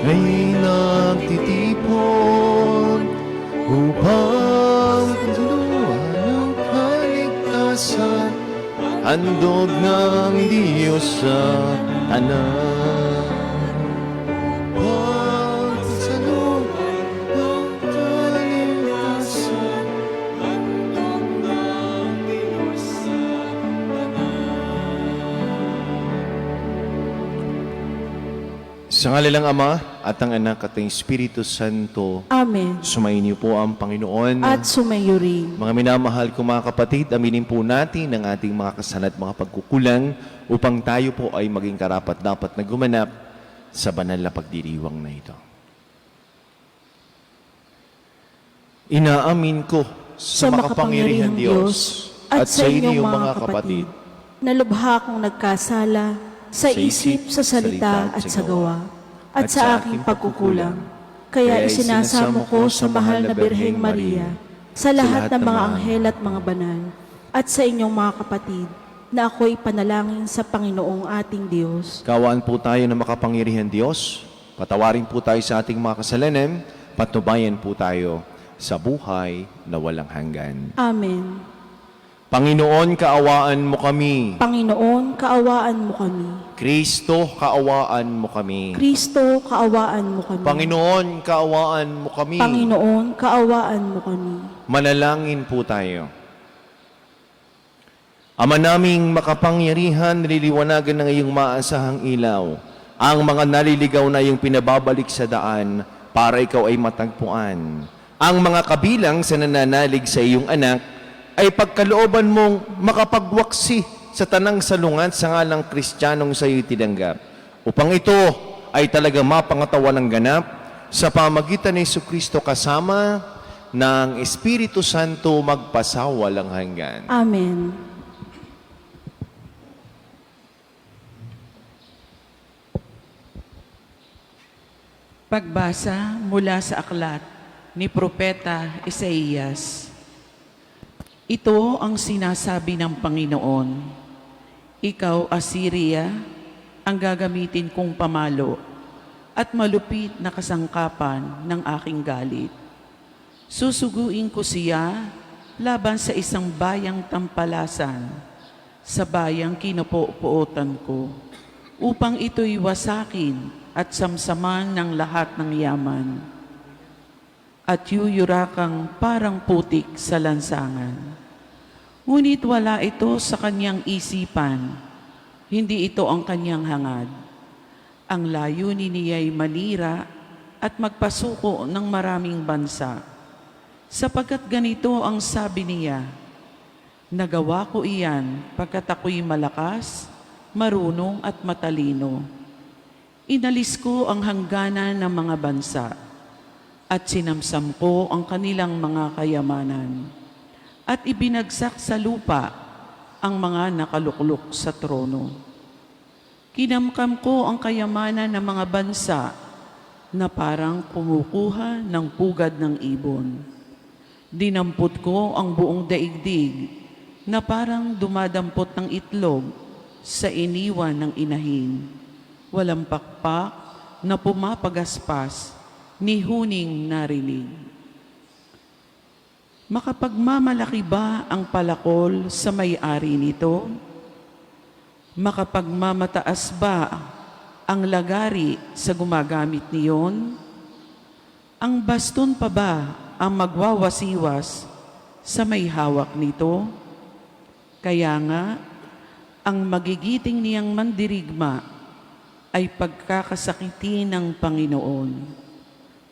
ay nagtitipon upang tuluan ng kaligtasan, handog ng Diyos sa tanan. Pagsaluhan ng kaligtasan, handog ng Diyos sa Sa ngala ng Ama at ng Anak at ng Espiritu Santo. Amen. Sumayin niyo po ang Panginoon. At sumayo rin. Mga minamahal ko mga kapatid, aminin po natin ang ating mga kasalanan at mga pagkukulang upang tayo po ay maging karapat-dapat na gumanap sa banal na pagdiriwang na ito. Inaamin ko sa makapangyarihang Diyos at sa inyong mga kapatid na lubha kong nagkasala sa isip, sa salita at sa gawa, at sa aking pagkukulang. Kaya isinasamo ko sa mahal na Birheng Maria, sa lahat ng mga anghel at mga banal, at sa inyong mga kapatid, na ako'y panalangin sa Panginoong ating Diyos. Kawaan po tayo ng makapangyarihang Diyos, patawarin po tayo sa ating mga kasalanan, patnubayan po tayo sa buhay na walang hanggan. Amen. Panginoon, kaawaan mo kami. Panginoon, kaawaan mo kami. Kristo, kaawaan mo kami. Kristo, kaawaan mo kami. Panginoon, kaawaan mo kami. Panginoon, kaawaan mo kami. Manalangin po tayo. Ama naming makapangyarihan, nililiwanagan ng iyong maasahang ilaw. Ang mga naliligaw na iyong pinababalik sa daan para ikaw ay matagpuan. Ang mga kabilang sa nananalig sa iyong anak ay pagkalooban mong makapagwaksi sa tanang salungat sa ngalang Kristiyanong sa iyo tinanggap. Upang ito ay talaga mapangatawan ng ganap sa pamagitan ni Jesucristo kasama ng Espiritu Santo magpasawalang hanggan. Amen. Pagbasa mula sa aklat ni Propeta Isaías. Ito ang sinasabi ng Panginoon, ikaw, Assyria, ang gagamitin kong pamalo at malupit na kasangkapan ng aking galit. Susuguin ko siya laban sa isang bayang tampalasan, sa bayang kinupuutan ko, upang ito'y wasakin at samsaman ng lahat ng yaman, at yuyurakang parang putik sa lansangan. Ngunit wala ito sa kanyang isipan, hindi ito ang kanyang hangad. Ang layunin niya'y manira at magpasuko ng maraming bansa. Sapagkat ganito ang sabi niya, nagawa ko iyan pagkat ako'y malakas, marunong at matalino. Inalis ko ang hangganan ng mga bansa at sinamsam ko ang kanilang mga kayamanan at ibinagsak sa lupa ang mga nakaluklok sa trono. Kinamkam ko ang kayamanan ng mga bansa na parang kumukuha ng pugad ng ibon. Dinampot ko ang buong daigdig na parang dumadampot ng itlog sa iniwan ng inahin. Walang pakpak na pumapagaspas ni huning narinig. Makapagmamalaki ba ang palakol sa may-ari nito? Makapagmamataas ba ang lagari sa gumagamit niyon? Ang baston pa ba ang magwawasiwas sa may hawak nito? Kaya nga, ang magigiting niyang mandirigma ay pagkakasakiti ng Panginoon,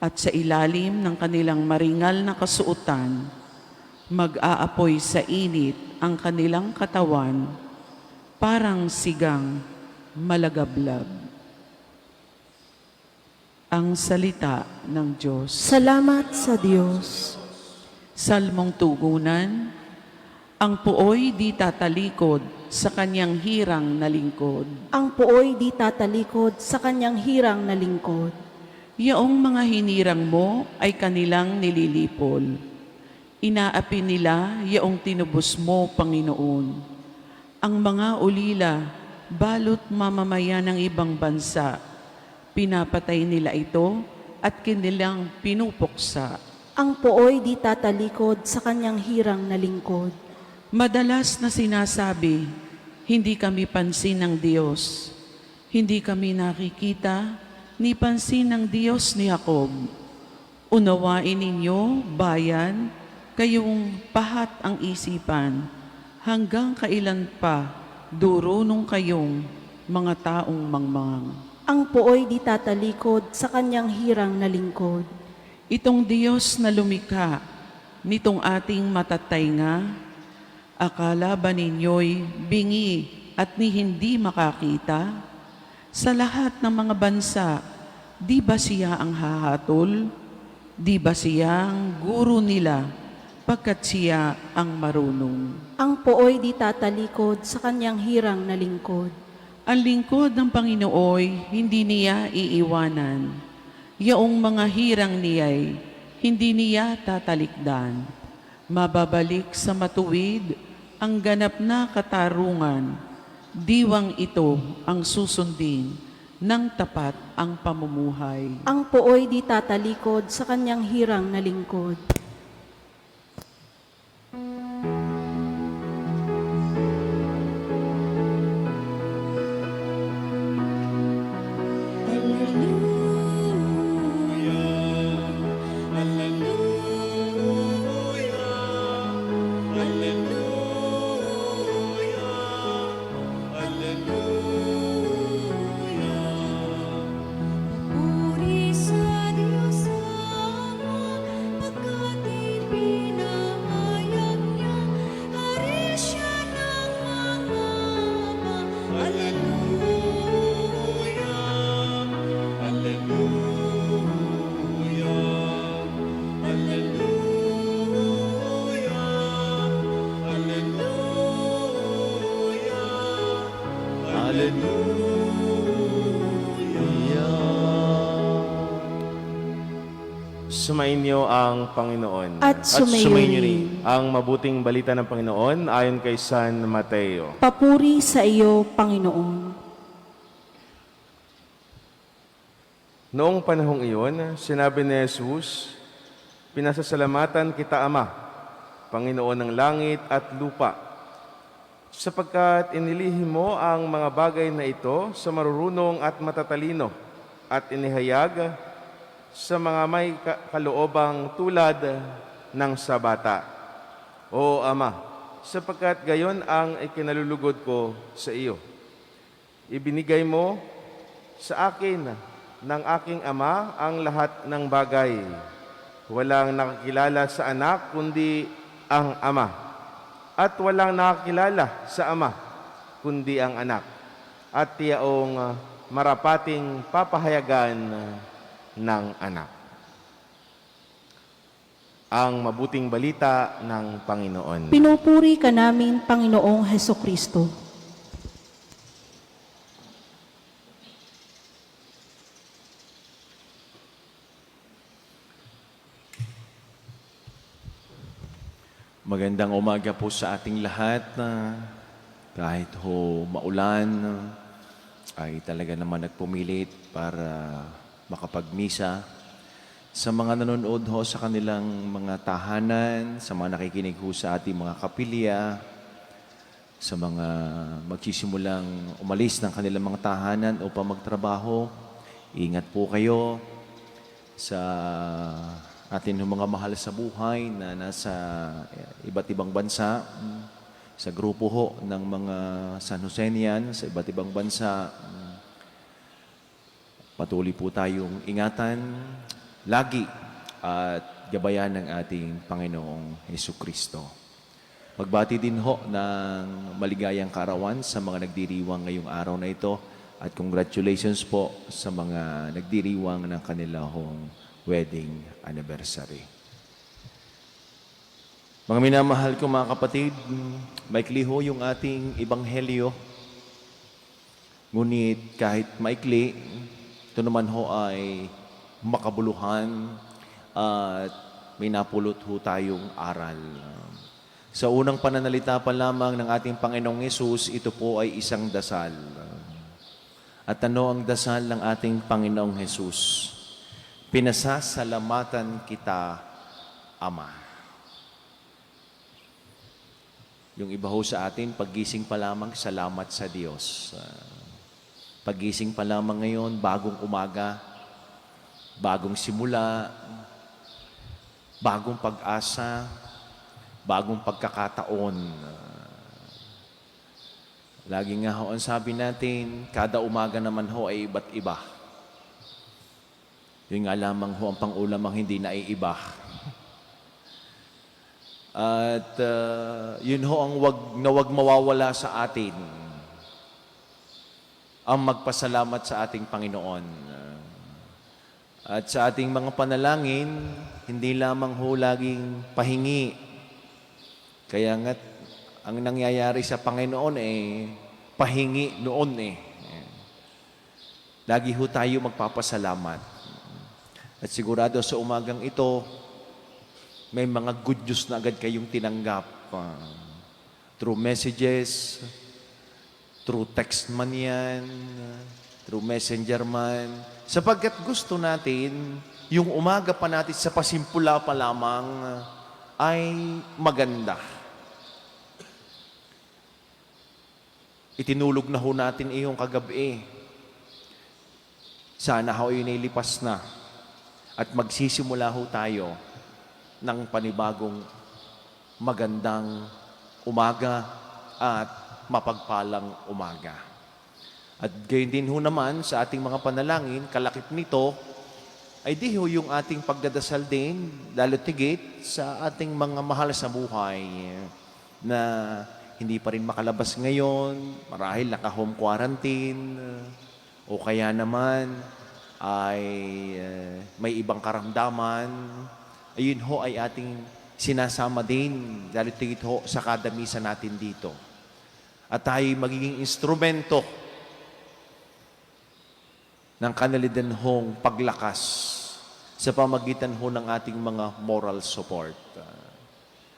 at sa ilalim ng kanilang maringal na kasuotan, mag-aapoy sa init ang kanilang katawan, parang sigang malagablab. Ang salita ng Diyos. Salamat sa Diyos. Salmong tugunan, ang puoy di tatalikod sa kanyang hirang na lingkod. Ang puoy di tatalikod sa kanyang hirang na lingkod. Yaong mga hinirang mo ay kanilang nililipol. Inaapi nila yaong tinubos mo, Panginoon. Ang mga ulila, balot mamamayan ng ibang bansa, Pinapatay nila ito at kinilang pinupuksa. Ang pooy di tatalikod sa kanyang hirang na lingkod. Madalas na sinasabi, hindi kami pansin ng Diyos. Hindi kami nakikita ni pansin ng Diyos ni Jacob. Unawain ninyo, bayan, kayong pahat ang isipan, hanggang kailan pa durunong kayong mga taong mangmang. Ang pooy di tatalikod sa kanyang hirang na lingkod. Itong Diyos na lumikha nitong ating matatainga, akala ba ninyo'y bingi at ni hindi makakita? Sa lahat ng mga bansa, di ba siya ang hahatol? Di ba siya ang guro nila pagkat siya ang marunong? Ang pooy di tatalikod sa kanyang hirang na lingkod. Ang lingkod ng Panginooy, hindi niya iiwanan. Yaong mga hirang niya'y hindi niya tatalikdan. Mababalik sa matuwid ang ganap na katarungan. Diwang ito ang susundin ng tapat ang pamumuhay. Ang pooy di tatalikod sa kanyang hirang na lingkod. Puri sa Diyos Ama, pagkat ipinahayag niya, hari siya ng mga ama. Alleluia, Alleluia, Alleluia, Alleluia, Sumainyo ang Panginoon. At sumayo rin. ang mabuting balita ng Panginoon ayon kay San Mateo. Papuri sa iyo, Panginoon. Noong panahong iyon, sinabi ni Jesus, "Pinasasalamatan kita, Ama, Panginoon ng langit at lupa, sapagkat inilihim mo ang mga bagay na ito sa marurunong at matatalino at inihayag sa mga may kaloobang tulad ng sa bata. O Ama, sapagkat gayon ang ikinalulugod ko sa iyo. Ibinigay mo sa akin ng aking Ama ang lahat ng bagay. Walang nakakilala sa anak kundi ang Ama, at walang nakakilala sa Ama kundi ang anak, at tiyaong marapating papahayagan ng anak." Ang mabuting balita ng Panginoon. Pinupuri ka namin, Panginoong Heso Kristo. Magandang umaga po sa ating lahat na kahit ho maulan ay talaga naman nagpumilit para makapagmisa. Sa mga nanonood ho sa kanilang mga tahanan, sa mga nakikinig ho sa ating mga kapilya, sa mga magsisimulang umalis ng kanilang mga tahanan upang magtrabaho, ingat po kayo sa atin ng mga mahal sa buhay na nasa iba't ibang bansa, sa grupo ho ng mga San Josenian sa iba't ibang bansa. Patuloy po tayong ingatan lagi at gabayan ng ating Panginoong Hesukristo. Magbati din ho ng maligayang kaarawan sa mga nagdiriwang ngayong araw na ito at congratulations po sa mga nagdiriwang ng kanilang wedding anniversary. Mga minamahal ko mga kapatid, maikli ho yung ating ebanghelyo. Ngunit kahit maikli, ito naman ho ay makabuluhan at may napulot ho tayong aral. Sa unang pananalita pa lamang ng ating Panginoong Yesus, ito po ay isang dasal. At ano ang dasal ng ating Panginoong Hesus? Pinasasalamatan kita, Ama. Yung iba ho sa atin, paggising pa lamang, salamat sa Diyos. Paggising pa lamang ngayon, bagong umaga, bagong simula, bagong pag-asa, bagong pagkakataon. Lagi nga ho, ang sabi natin, kada umaga naman ho ay iba't iba. Yun nga lamang ho ang pangulam ang hindi naiiba. At yun ho ang wag mawawala sa atin. Ang magpasalamat sa ating Panginoon. At sa ating mga panalangin, hindi lamang ho laging pahingi. Kaya nga't ang nangyayari sa Panginoon pahingi noon Lagi ho tayo magpapasalamat. At sigurado sa umagang ito, may mga good news na agad kayong tinanggap. Through messages, through text man yan, through messenger man. Sapagkat gusto natin, yung umaga pa natin sa pasimpula pa lamang ay maganda. Itinulog na ho natin iyong kagabi. Sana ho yun ay lipas na. At magsisimula ho tayo ng panibagong magandang umaga at mapagpalang umaga. At gayon din ho naman sa ating mga panalangin, kalakip nito, ay di ho yung ating pagdadasal din, lalo tigit sa ating mga mahal sa buhay na hindi pa rin makalabas ngayon, marahil naka-home quarantine, o kaya naman ay may ibang karamdaman. Ayun ho ay ating sinasama din, lalo tigit ho sa kada misa natin dito. At tayo magiging instrumento ng kanalidan hong paglakas sa pamagitan ho ng ating mga moral support.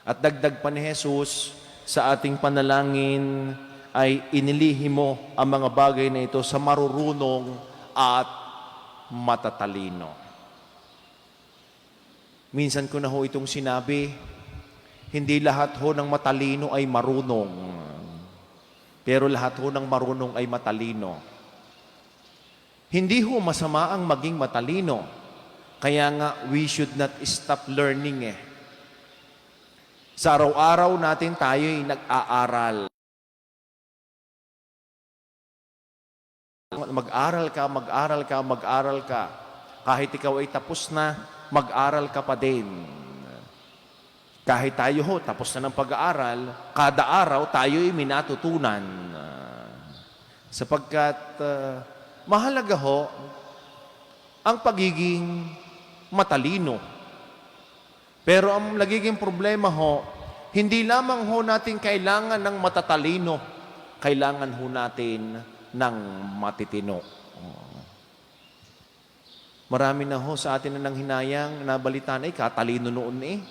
At dagdag pa ni Jesus, sa ating panalangin ay inilihi mo ang mga bagay na ito sa marurunong at matatalino. Minsan ko na ho itong sinabi, hindi lahat ho ng matalino ay marunong. Pero lahat ho ng marunong ay matalino. Hindi ho masama ang maging matalino. Kaya nga, we should not stop learning Sa araw-araw natin tayo'y nag-aaral. Mag-aral ka, mag-aral ka, mag-aral ka. Kahit ikaw ay tapos na, mag-aral ka pa din. Kahit tayo ho, tapos na ng pag-aaral, kada araw tayo'y minatutunan. Sapagkat mahalaga ho ang pagiging matalino. Pero ang nagiging problema ho, hindi lamang ho natin kailangan ng matatalino, kailangan ho natin ng matitino. Marami na ho sa atin na nanghinayang, nabalitaan ay katalino noon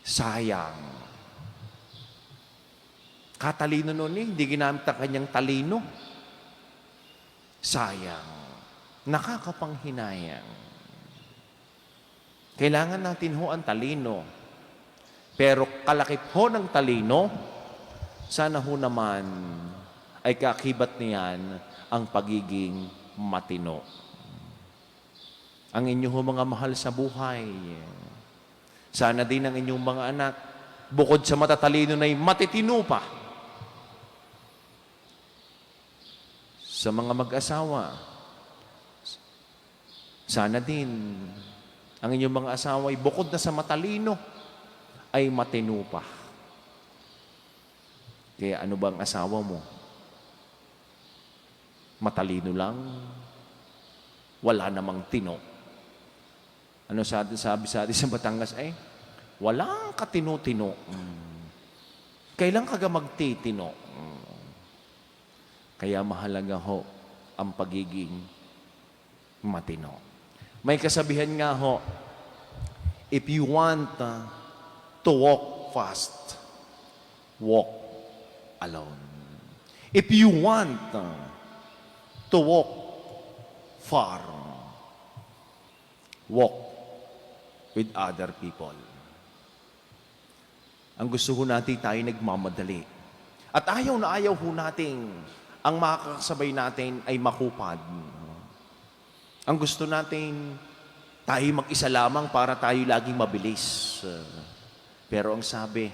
Sayang. Katalino noon hindi ginamit ang kanyang talino. Sayang. Nakakapanghinayang. Kailangan natin ho ang talino. Pero kalakip ho ng talino, sana ho naman ay kakibat niyan ang pagiging matino. Ang inyong mga mahal sa buhay, sana din ang inyong mga anak, bukod sa matatalino na matitino pa. Sa mga mag-asawa, sana din ang inyong mga asawa ay bukod na sa matalino, ay matino pa. Kaya ano ba ang asawa mo? Matalino lang? Wala namang tino. Ano sabi sa atin sa Batangas walang katino-tino. Kailan ka magtitino? Kaya mahalaga ho ang pagiging matino. May kasabihan nga ho, if you want to walk fast, walk alone. If you want to walk far. Walk with other people. Ang gusto ho natin tayo nagmamadali. At ayaw na ayaw ho natin ang makakasabay natin ay makupad. Ang gusto natin tayo mag-isa lamang para tayo laging mabilis. Pero ang sabi,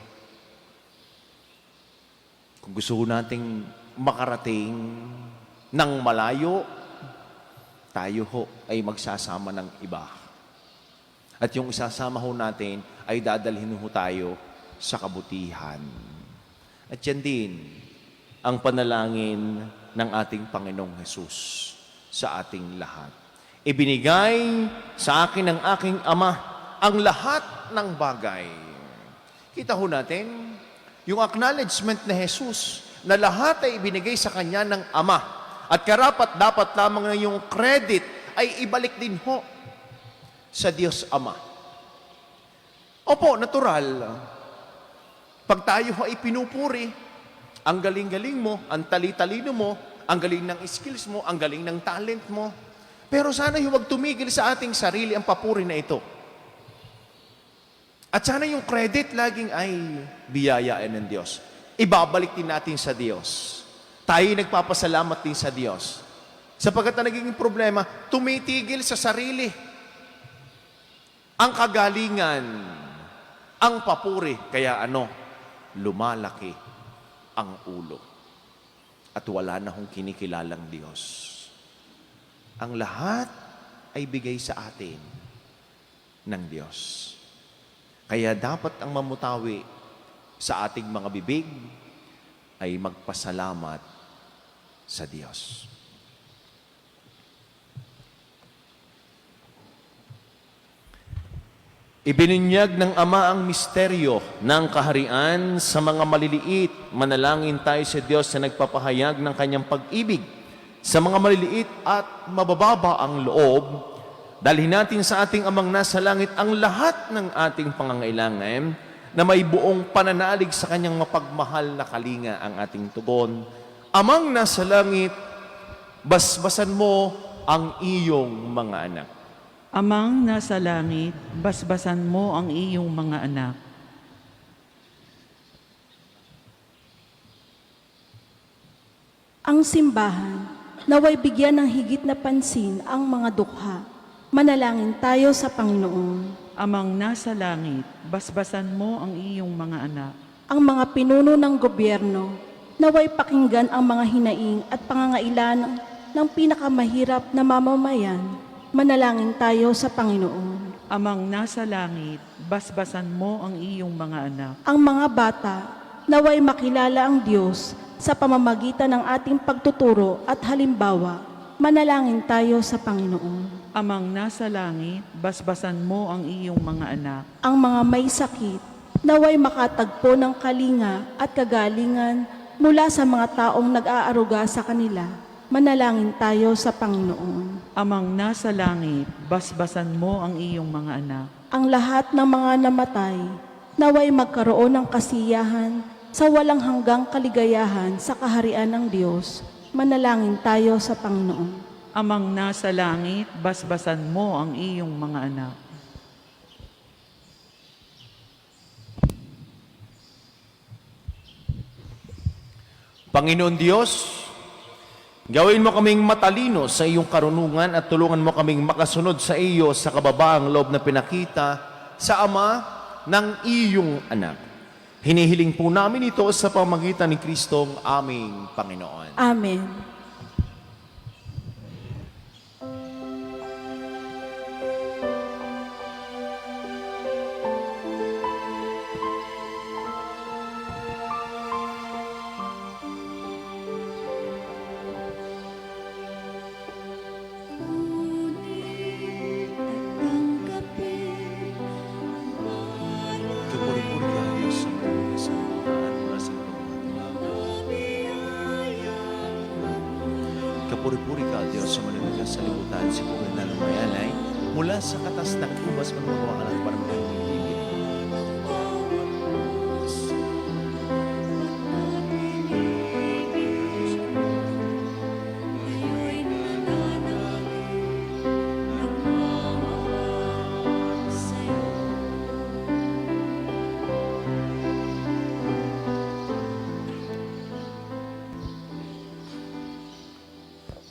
kung gusto ho nating makarating ng malayo, tayo ho ay magsasama ng iba. At yung isasama ho natin ay dadalhin ho tayo sa kabutihan. At yan din ang panalangin ng ating Panginoong Hesus sa ating lahat. Ibinigay sa akin ng aking Ama ang lahat ng bagay. Kita ho natin yung acknowledgement ni Jesus na lahat ay ibinigay sa Kanya ng Ama. At karapat dapat lamang na yung credit ay ibalik din ho sa Diyos Ama. Opo, natural. Pag tayo ay pinupuri, ang galing-galing mo, ang tali-talino mo, ang galing ng skills mo, ang galing ng talent mo. Pero sana huwag tumigil sa ating sarili ang papuri na ito. At sana yung credit laging ay biyayaan ng Diyos. Ibabalik din natin sa Diyos. Tayo nagpapasalamat din sa Diyos. Sapagkat ang naging problema, tumitigil sa sarili. Ang kagalingan, ang papuri, kaya lumalaki ang ulo. At wala na hong kinikilalang Diyos. Ang lahat ay bigay sa atin ng Diyos. Kaya dapat ang mamutawi sa ating mga bibig ay magpasalamat sa Diyos. Ibinunyag ng Ama ang misteryo ng kaharian sa mga maliliit. Manalangin tayo sa Diyos na nagpapahayag ng Kanyang pag-ibig sa mga maliliit at mabababa ang loob. Dalhin natin sa ating Amang nasa langit ang lahat ng ating pangangailangan na may buong pananalig sa Kanyang mapagmahal na kalinga ang ating tugon. Amang nasa langit, basbasan mo ang iyong mga anak. Amang nasa langit, basbasan mo ang iyong mga anak. Ang simbahan, naway bigyan ng higit na pansin ang mga dukha. Manalangin tayo sa Panginoon. Amang nasa langit, basbasan mo ang iyong mga anak. Ang mga pinuno ng gobyerno, naway pakinggan ang mga hinaing at pangangailangan ng pinakamahirap na mamamayan. Manalangin tayo sa Panginoon. Amang nasa langit, basbasan mo ang iyong mga anak. Ang mga bata, naway makilala ang Diyos sa pamamagitan ng ating pagtuturo at halimbawa. Manalangin tayo sa Panginoon. Amang nasa langit, basbasan mo ang iyong mga anak. Ang mga may sakit, naway makatagpo ng kalinga at kagalingan mula sa mga taong nag-aaruga sa kanila. Manalangin tayo sa Panginoon. Amang nasa langit, basbasan mo ang iyong mga anak. Ang lahat ng mga namatay, naway magkaroon ng kasiyahan sa walang hanggang kaligayahan sa kaharian ng Diyos. Manalangin tayo sa Panginoon. Amang nasa langit, basbasan mo ang iyong mga anak. Panginoon Diyos, gawin mo kaming matalino sa iyong karunungan at tulungan mo kaming makasunod sa iyo sa kababaang loob na pinakita sa Ama ng iyong anak. Hinihiling po namin ito sa pamagitan ni Kristong aming Panginoon. Amen. Kapuri-puri ka, Diyos, sa mga sa mula sa Kapuri-puri ka, Diyos, sa mananagal sa libutan, si Pugay na lumayalay, mula sa katas ng ubas ng mga anak para magkakibigin.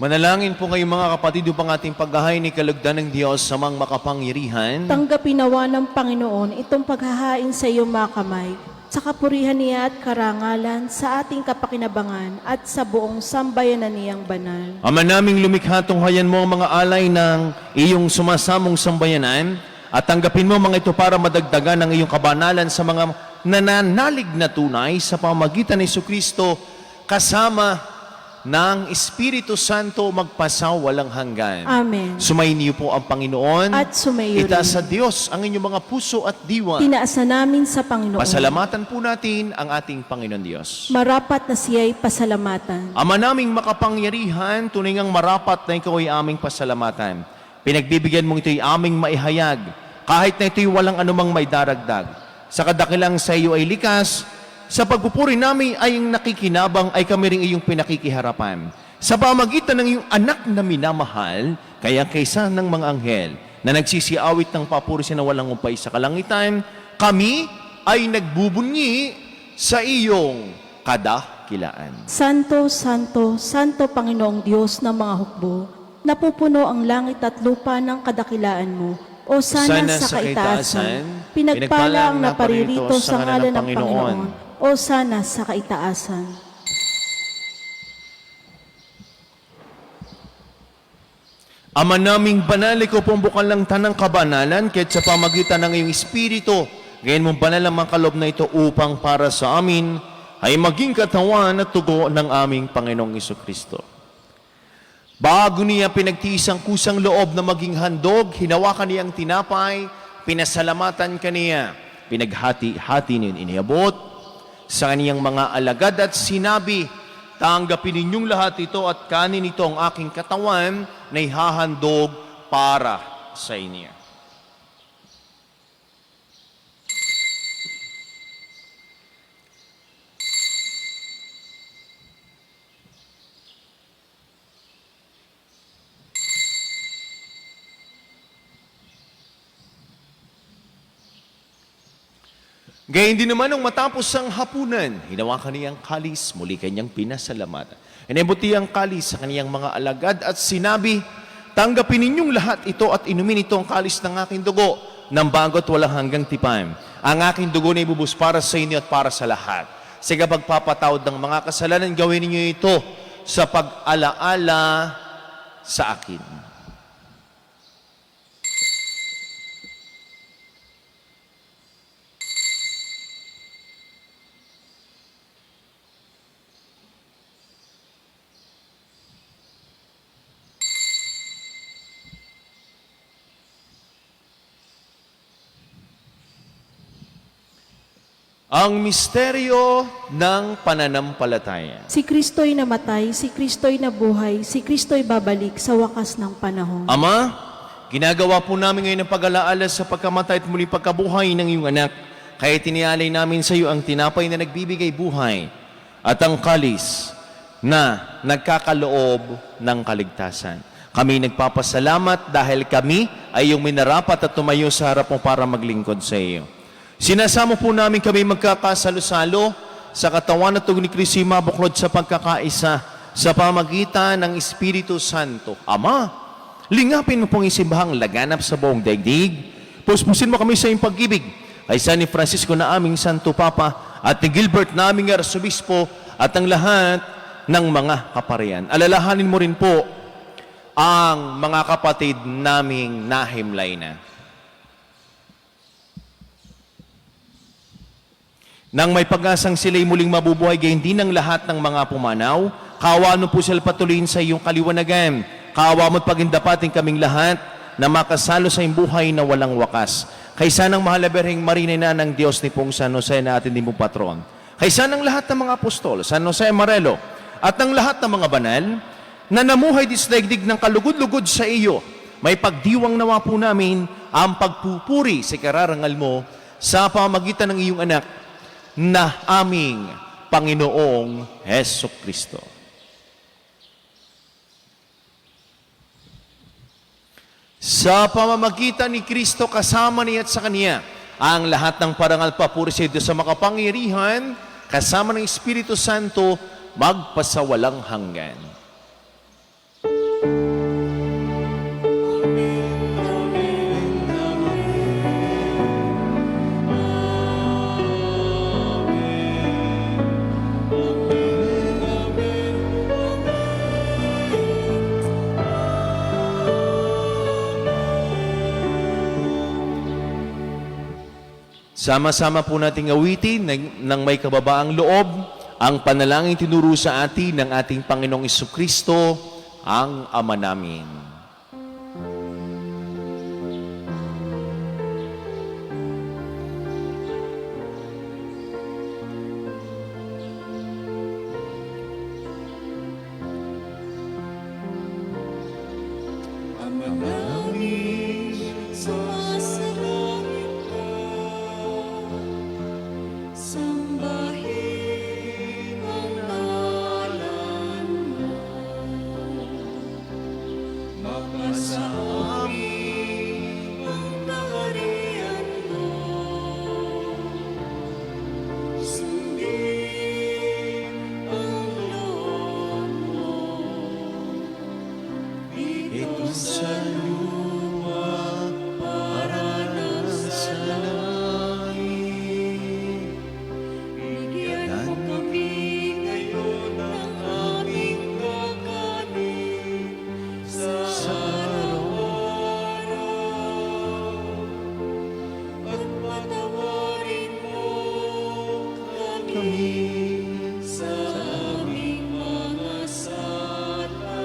Manalangin po ngayong mga kapatid upang ating paghahain ni kalugdan ng Diyos sa mga makapangyarihan. Tanggapin nawa ng Panginoon itong paghahain sa iyong mga kamay, sa kapurihan niya at karangalan, sa ating kapakinabangan at sa buong sambayanan niyang banal. Ama naming lumikha, tunghayan mo ang mga alay ng iyong sumasamong sambayanan at tanggapin mo mga ito para madagdagan ang iyong kabanalan sa mga nananalig na tunay sa pamamagitan ni Jesucristo kasama ng Espiritu Santo magpasawalang hanggan. Amen. Sumayin niyo po ang Panginoon. At sumayo Itaas sa rin. Diyos ang inyong mga puso at diwa. Tinaasa namin sa Panginoon. Pasalamatan po natin ang ating Panginoon Diyos. Marapat na siya'y pasalamatan. Ama naming makapangyarihan, tunay ngang marapat na ikaw ay aming pasalamatan. Pinagbibigyan mong ito'y aming maihayag, kahit na ito'y walang anumang may daragdag. Sa kadakilang sa iyo ay likas, sa pagpupuri namin ay ang nakikinabang ay kami rin iyong pinakikiharapan. Sa pamagitan ng iyong anak na minamahal, kaya kaysa ng mga anghel na nagsisiawit ng papuri na walang umpay sa kalangitan, kami ay nagbubunyi sa iyong kadakilaan. Santo, Santo, Santo Panginoong Diyos ng mga hukbo, napupuno ang langit at lupa ng kadakilaan mo. O sana sa kaitaasan, pinagpala ang naparirito sa ngalan ng Panginoon. O sana sa kaitaasan. Ama naming banal, ikaw pong bukal lang tanang kabanalan, kahit sa pamagitan ng iyong Espiritu, gayon mong banal ang mga kaloob na ito upang para sa amin ay maging katawan at tugo ng aming Panginoong Jesucristo. Bago niya pinagtiis ang kusang loob na maging handog, hinawakan niya ang tinapay, pinasalamatan kaniya, pinaghati-hati niya iniabot sa kaniyang mga alagad at sinabi, tanggapin ninyong lahat ito at kanin ito ang aking katawan na ihahandog para sa inyo. Gayun din naman nung matapos ang hapunan, hinawakan niyang kalis, muli kanyang pinasalamatan. Inabuti ang kalis sa kaniyang mga alagad at sinabi, tanggapin ninyong lahat ito at inumin ito ang kalis ng aking dugo, ng bago't walang hanggang tipan. Ang aking dugo na ibubus para sa inyo at para sa lahat. Sa pagpapatawad ng mga kasalanan, gawin ninyo ito sa pag-alaala sa akin. Ang misteryo ng pananampalataya. Si Kristo'y namatay, si Kristo'y nabuhay, si Kristo'y babalik sa wakas ng panahon. Ama, ginagawa po namin ngayon ang pag-alaala sa pagkamatay at muli pagkabuhay ng iyong anak. Kaya tinialay namin sa iyo ang tinapay na nagbibigay buhay at ang kalis na nagkakaloob ng kaligtasan. Kami nagpapasalamat dahil kami ay yung minarapat at tumayo sa harap mo para maglingkod sa iyo. Sinasamo po namin kami magkakasalo-salo sa katawan at tugon ni Kristo mabuklod sa pagkakaisa sa pamagitan ng Espiritu Santo. Ama, lingapin mo pong isimbahang laganap sa buong daigdig. Puspusin mo kami sa iyong pag-ibig. Kaysa ni Francisco na aming Santo Papa at ni Gilbert na aming Arsobispo at ang lahat ng mga kaparian. Alalahanin mo rin po ang mga kapatid naming nahimlay na. Nang may pag-asang sila'y muling mabubuhay, gayon din ang lahat ng mga pumanaw, kawa mo po sila patuloyin sa iyong kaliwanagan. Kawa mo't pagindapatin kaming lahat na makasalo sa iyong buhay na walang wakas. Kaysa ng mahal na Birheng Maria na ng Diyos ni pong San Jose na atin din pong patron. Kaysa ng lahat ng mga apostol, San Jose Marelo, at ng lahat ng mga banal, na namuhay di sa daigdig ng kalugod-lugod sa iyo, may pagdiwang nawa po namin ang pagpupuri sa kararangal mo sa pamagitan ng iyong anak, na aming Panginoong Hesukristo. Sa pamamagitan ni Kristo kasama niya at sa Kanya, ang lahat ng parangal papuri sa Diyos sa makapangyarihan, kasama ng Espiritu Santo, magpasawalang hanggan. Sama-sama po nating awitin ng may kababaang loob ang panalangin tinuro sa atin ng ating Panginoong Isukristo, ang Ama namin. Ama namin, sumasalangit ka. Sambahin ang ngalan mo. Mapasa amin ang kaharian mo. Sundin ang loob mo. Ito sa lupa para nasa langit. Bigyan mo kami ngayon ng aming kakanin sa araw-araw. At patawarin mo kami sa aming mga sala.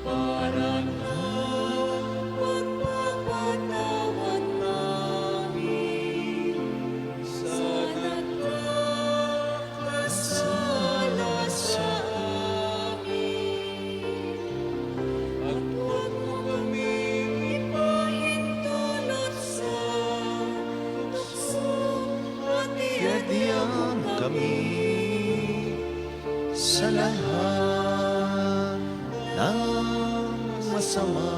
Para na pagpapatawad namin sa nagkakasala sa amin. At huwag mo kaming ipahintulot sa tukso at iadiyang kami Sa lahat ng masama.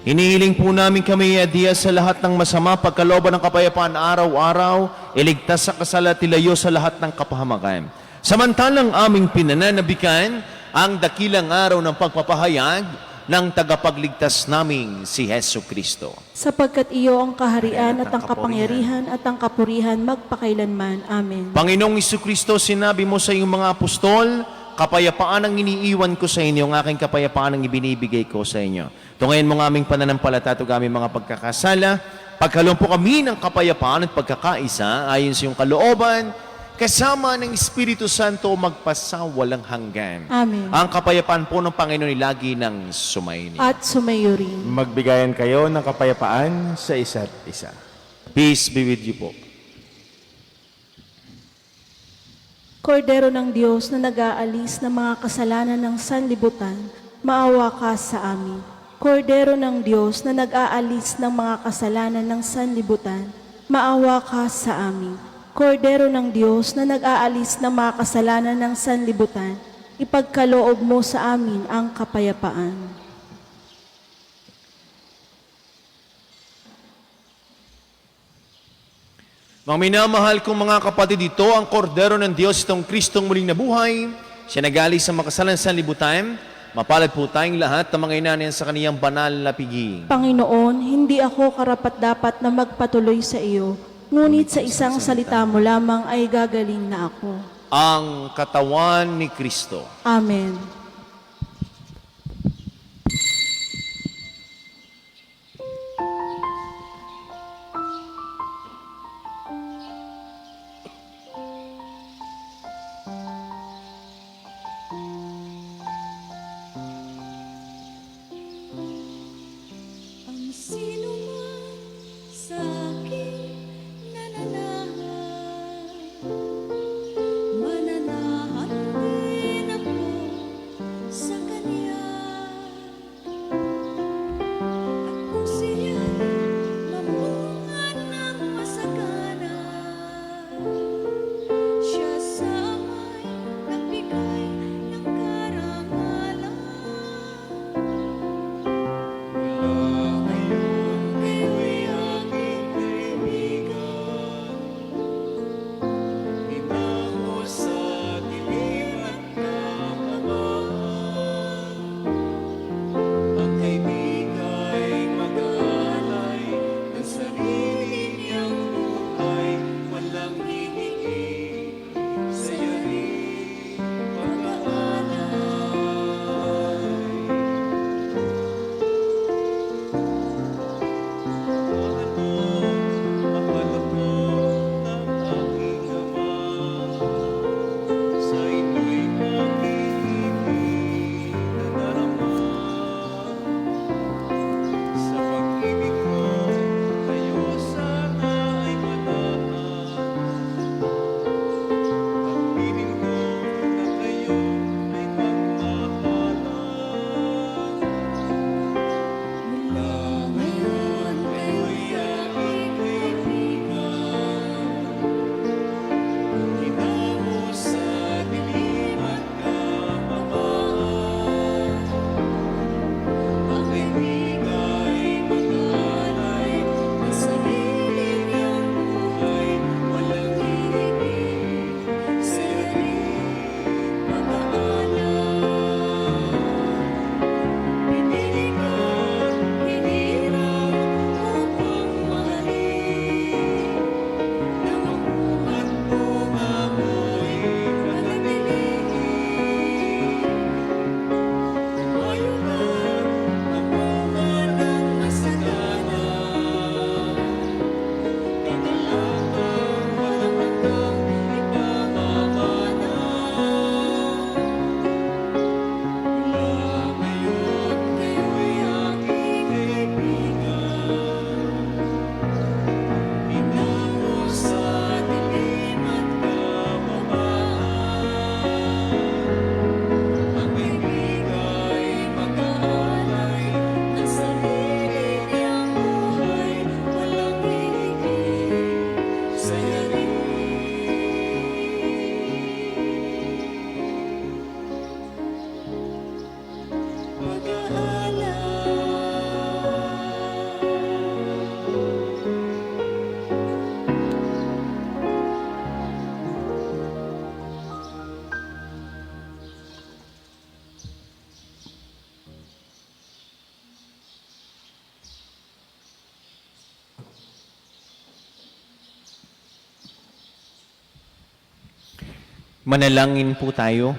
Hinihiling po namin kami, Adia, sa lahat ng masama, pagkalooban ng kapayapaan araw-araw, iligtas sa kasala at ilayo sa lahat ng kapahamakan. Samantalang aming pinananabikan ang dakilang araw ng pagpapahayag ng tagapagligtas naming si Hesu Kristo. Sapagkat iyo ang kaharian at ang kapangyarihan at ang kapurihan magpakailanman. Amen. Panginoong Isukristo, sinabi mo sa iyong mga apostol, kapayapaan ang iniiwan ko sa inyo, ang aking kapayapaan ang ibinibigay ko sa inyo. Tungayin mo ng aming pananampalataya at aming mga pagkakasala, pagkaloob po kami ng kapayapaan at pagkakaisa, ayon sa iyong kalooban, kasama ng Espiritu Santo magpasawalang hanggan. Amen. Ang kapayapaan po ng Panginoon ay lagi ng sumainyo. At sumayo rin. Magbigayan kayo ng kapayapaan sa isa't isa. Peace be with you po. Kordero ng Diyos na nag-aalis ng mga kasalanan ng sanlibutan, maawa ka sa amin. Kordero ng Diyos na nag-aalis ng mga kasalanan ng sanlibutan, maawa ka sa amin. Kordero ng Diyos na nag-aalis ng mga kasalanan ng sanlibutan, ipagkaloob mo sa amin ang kapayapaan. Mga minamahal kong mga kapatid, ito ang kordero ng Diyos, itong Kristong muling nabuhay. Siya nag-aalis sa makasalanan sa sanlibutan. Mapalad po tayong lahat ng mga inanin sa kaniyang banal na pigi. Panginoon, hindi ako karapat-dapat na magpatuloy sa iyo, ngunit sa isang salita mo lamang ay gagaling na ako. Ang katawan ni Kristo. Amen. Ang sino man sa akin nananahan, mananahan din ako Manalangin po tayo.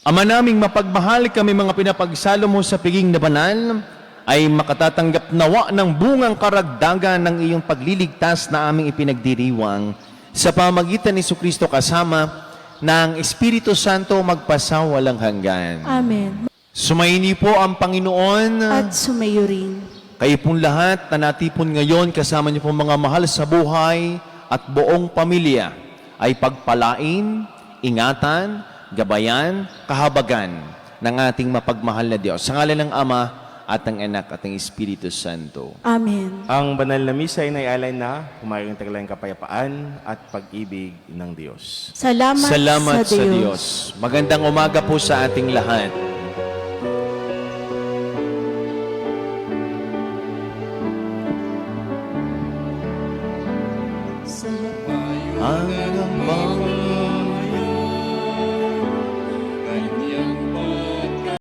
Ama naming mapagmahal, kami mga pinapagsalo mo sa piging na banal, ay makatatanggap nawa ng bungang karagdagan ng iyong pagliligtas na aming ipinagdiriwang sa pamagitan ni Jesucristo kasama ng Espiritu Santo magpasawalang hanggan. Amen. Sumaini po ang Panginoon. At sumayo rin. Kayo pong lahat na natipon ngayon kasama niyo pong mga mahal sa buhay at buong pamilya ay pagpalain, ingatan, gabayan, kahabagan ng ating mapagmahal na Diyos. Sa ngalan ng Ama at ng Anak at ng Espiritu Santo. Amen. Ang banal na misa ay naialay na humayong tagalang kapayapaan at pag-ibig ng Diyos. Salamat sa Diyos. Magandang umaga po sa ating lahat. Hanggang